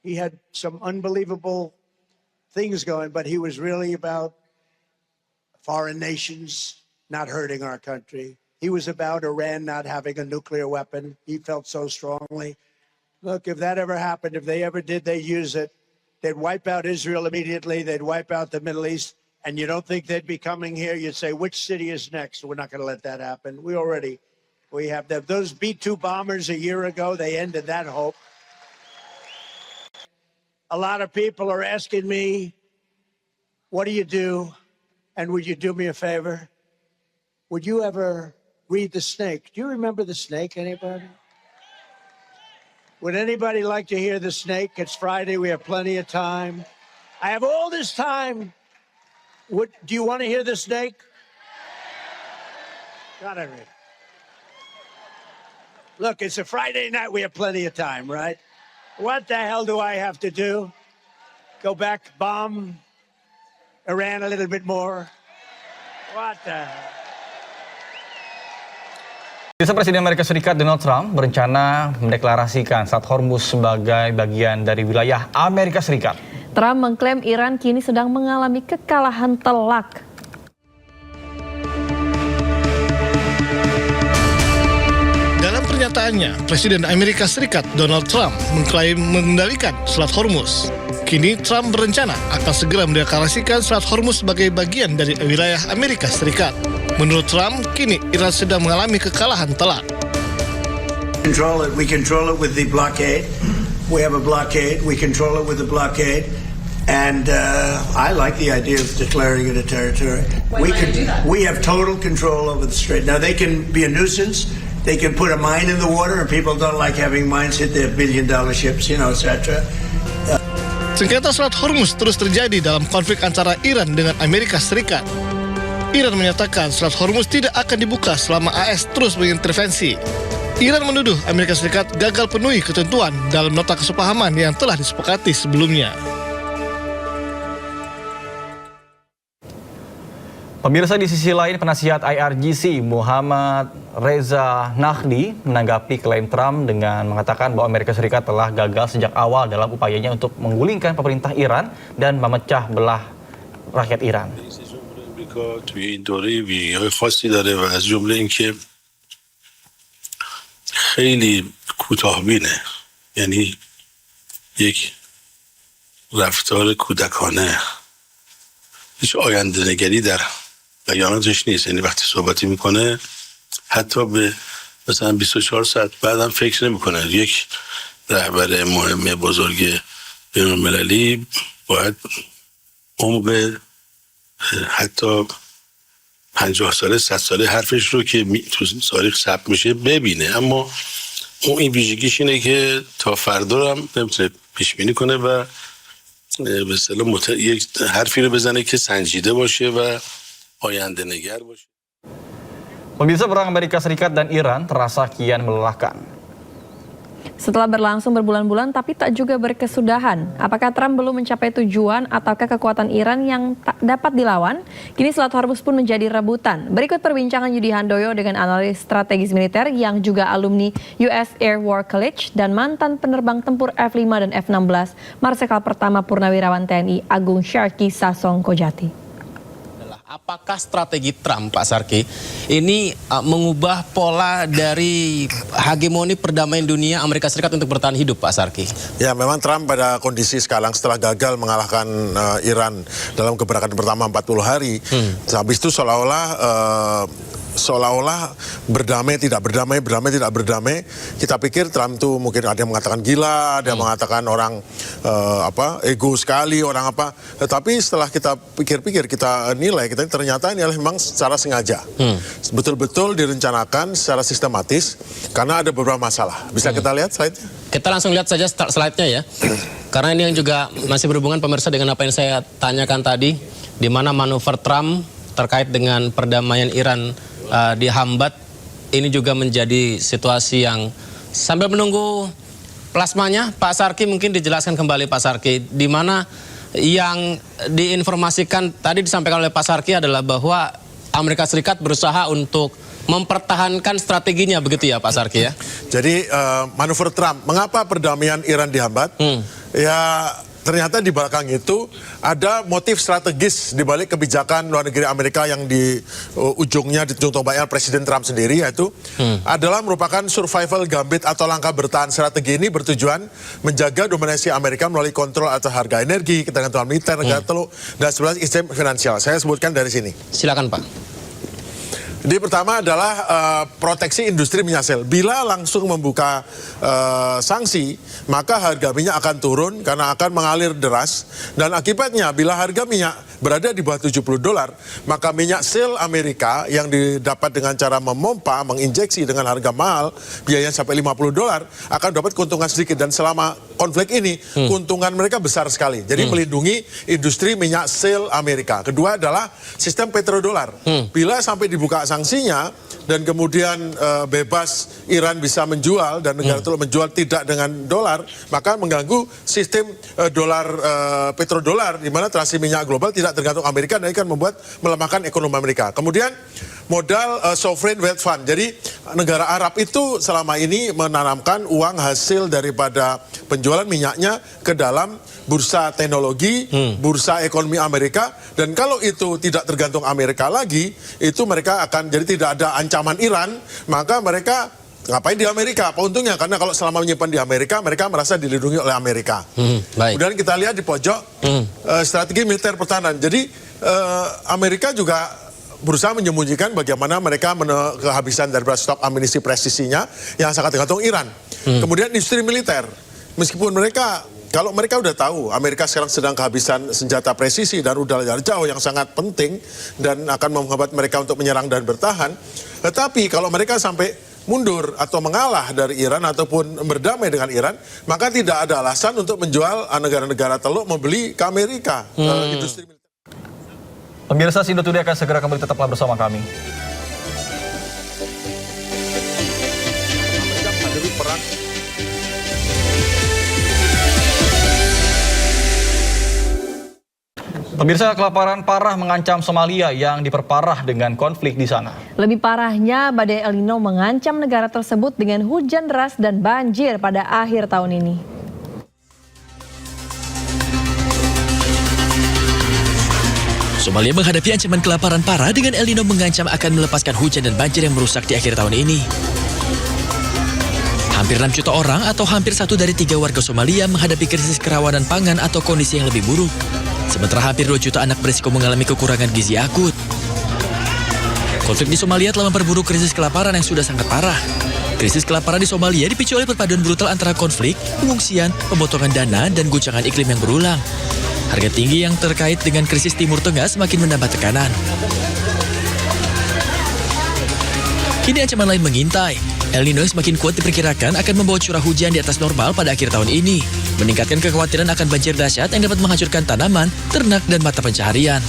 he had some unbelievable things going, but he was really about foreign nations not hurting our country. He was about Iran not having a nuclear weapon. He felt so strongly. Look, if that ever happened, if they ever did, they use it, they'd wipe out Israel immediately. They'd wipe out the Middle East. And you don't think they'd be coming here? You'd say, which city is next? We're not going to let that happen. We have them. Those B-2 bombers a year ago, they ended that hope. A lot of people are asking me, what do you do? And would you do me a favor? Would you ever read The Snake? Do you remember The Snake, anybody? Would anybody like to hear The Snake? It's Friday. We have plenty of time. I have all this time. Do you want to hear The Snake? Gotta read. Look, it's a Friday night. We have plenty of time, right? What the hell do I have to do? Go back, bomb Iran a little bit more? What the hell? Presiden Amerika Serikat Donald Trump berencana mendeklarasikan Selat Hormuz sebagai bagian dari wilayah Amerika Serikat. Trump mengklaim Iran kini sedang mengalami kekalahan telak. Dalam pernyataannya, Presiden Amerika Serikat Donald Trump mengklaim mengendalikan Selat Hormuz. Kini Trump berencana akan segera mendeklarasikan Selat Hormuz sebagai bagian dari wilayah Amerika Serikat. Menurut Trump, kini Iran sedang mengalami kekalahan telak. We control it with the blockade. We have a blockade. We control it with the blockade. And I like the idea of declaring it a territory. We have total control over the strait. Now, they can be a nuisance. They can put a mine in the water, and people don't like having mines hit their billion-dollar ships, etc. Sengketa Selat Hormuz terus terjadi dalam konflik antara Iran dengan Amerika Serikat. Iran menyatakan Selat Hormuz tidak akan dibuka selama AS terus mengintervensi. Iran menuduh Amerika Serikat gagal penuhi ketentuan dalam nota kesepahaman yang telah disepakati sebelumnya. Pemirsa, di sisi lain, penasihat IRGC Muhammad Reza Nahdi menanggapi klaim Trump dengan mengatakan bahwa Amerika Serikat telah gagal sejak awal dalam upayanya untuk menggulingkan pemerintah Iran dan memecah belah rakyat Iran. توی این دوره ویژگی‌های خاصی داره و از جمله اینکه خیلی کوتاه‌بینه، یعنی یک رفتار کودکانه، هیچ آینده‌نگری در بیاناتش نیست. یعنی وقتی صحبتی میکنه حتی به مثلا 24 ساعت بعدم فکر نمیکنه. یک رهبر مهم بزرگ بین‌المللی باید عمق حتی 50 ساله 100 ساله حرفش رو که تو تاریخ ثبت میشه ببینه، اما اون این ویژگیش اینه که تا فردا هم نمیتونه پیش بینی کنه و به اصطلاح یک حرفی رو بزنه که سنجیده باشه و آینده نگر باشه. Pemirsa, perang Amerika Serikat dan Iran terasa kian melelahkan. Setelah berlangsung berbulan-bulan tapi tak juga berkesudahan. Apakah Trump belum mencapai tujuan ataukah kekuatan Iran yang tak dapat dilawan? Kini Selat Hormuz pun menjadi rebutan. Berikut perbincangan Yudi Handoyo dengan analis strategis militer yang juga alumni US Air War College dan mantan penerbang tempur F-5 dan F-16, Marsikal Pertama Purnawirawan TNI Agung Syarki Sasong Kojati. Apakah strategi Trump, Pak Sarki, ini mengubah pola dari hegemoni perdamaian dunia Amerika Serikat untuk bertahan hidup, Pak Sarki? Ya, memang Trump pada kondisi sekarang setelah gagal mengalahkan Iran dalam gebrakan pertama 40 hari, habis itu seolah-olah berdamai tidak berdamai, berdamai tidak berdamai. Kita pikir Trump tuh mungkin ada yang mengatakan gila, ada yang mengatakan orang ego sekali, orang apa. Tetapi setelah kita pikir-pikir, kita nilai, kita ternyata ini adalah memang secara sengaja, betul-betul direncanakan secara sistematis karena ada beberapa masalah. Bisa kita lihat slide-nya? Kita langsung lihat saja slide-nya ya. Karena ini yang juga masih berhubungan pemirsa dengan apa yang saya tanyakan tadi, di mana manuver Trump terkait dengan perdamaian Iran dihambat. Ini juga menjadi situasi yang sambil menunggu plasmanya, Pak Sarki mungkin dijelaskan kembali, Pak Sarki, di mana yang diinformasikan tadi disampaikan oleh Pak Sarki adalah bahwa Amerika Serikat berusaha untuk mempertahankan strateginya begitu ya Pak Sarki ya? Jadi manuver Trump, mengapa perdamaian Iran dihambat? Ya ternyata di belakang itu ada motif strategis di balik kebijakan luar negeri Amerika yang di ujungnya, di ujung tombaknya Presiden Trump sendiri, yaitu adalah merupakan survival gambit atau langkah bertahan. Strategi ini bertujuan menjaga dominasi Amerika melalui kontrol atas harga energi, ketergantungan militer, negara teluk, dan sebenarnya sistem finansial. Saya sebutkan dari sini. Silakan Pak. Jadi pertama adalah proteksi industri minyak sel. Bila langsung membuka sanksi, maka harga minyak akan turun karena akan mengalir deras. Dan akibatnya bila harga minyak berada di bawah $70, maka minyak sel Amerika yang didapat dengan cara memompa, menginjeksi dengan harga mahal, biayanya sampai $50, akan dapat keuntungan sedikit. Dan selama konflik ini, keuntungan mereka besar sekali. Jadi melindungi industri minyak sel Amerika. Kedua adalah sistem petrodolar. Bila sampai dibuka sanksinya dan kemudian bebas Iran bisa menjual dan negara teluk menjual tidak dengan dolar, maka mengganggu sistem petrodolar di mana transaksi minyak global tidak tergantung Amerika dan akan melemahkan ekonomi Amerika. Kemudian modal sovereign wealth fund. Jadi negara Arab itu selama ini menanamkan uang hasil daripada penjualan minyaknya ke dalam bursa teknologi, bursa ekonomi Amerika, dan kalau itu tidak tergantung Amerika lagi, itu mereka akan jadi tidak ada ancaman Iran, maka mereka ngapain di Amerika? Apa untungnya? Karena kalau selama menyimpan di Amerika, mereka merasa dilindungi oleh Amerika. Baik. Kemudian kita lihat di pojok strategi militer pertahanan. Jadi Amerika juga berusaha menyembunyikan bagaimana mereka kehabisan dari stok amunisi presisinya yang sangat tergantung Iran. Kemudian industri militer, meskipun kalau mereka udah tahu Amerika sekarang sedang kehabisan senjata presisi dan rudal jarak jauh yang sangat penting dan akan menghambat mereka untuk menyerang dan bertahan, tetapi kalau mereka sampai mundur atau mengalah dari Iran ataupun berdamai dengan Iran, maka tidak ada alasan untuk menjual negara-negara teluk membeli ke Amerika industri militer. Pemirsa, Indo Today akan segera kembali, tetaplah bersama kami. Pemirsa, kelaparan parah mengancam Somalia yang diperparah dengan konflik di sana. Lebih parahnya, badai El Nino mengancam negara tersebut dengan hujan deras dan banjir pada akhir tahun ini. Somalia menghadapi ancaman kelaparan parah dengan El Nino mengancam akan melepaskan hujan dan banjir yang merusak di akhir tahun ini. Hampir 6 juta orang atau hampir 1 dari 3 warga Somalia menghadapi krisis kerawanan pangan atau kondisi yang lebih buruk. Sementara hampir 2 juta anak berisiko mengalami kekurangan gizi akut. Konflik di Somalia telah memperburuk krisis kelaparan yang sudah sangat parah. Krisis kelaparan di Somalia dipicu oleh perpaduan brutal antara konflik, pengungsian, pemotongan dana, dan guncangan iklim yang berulang. Harga tinggi yang terkait dengan krisis Timur Tengah semakin menambah tekanan. Kini ancaman lain mengintai. El Nino yang semakin kuat diperkirakan akan membawa curah hujan di atas normal pada akhir tahun ini, meningkatkan kekhawatiran akan banjir dahsyat yang dapat menghancurkan tanaman, ternak, dan mata pencaharian.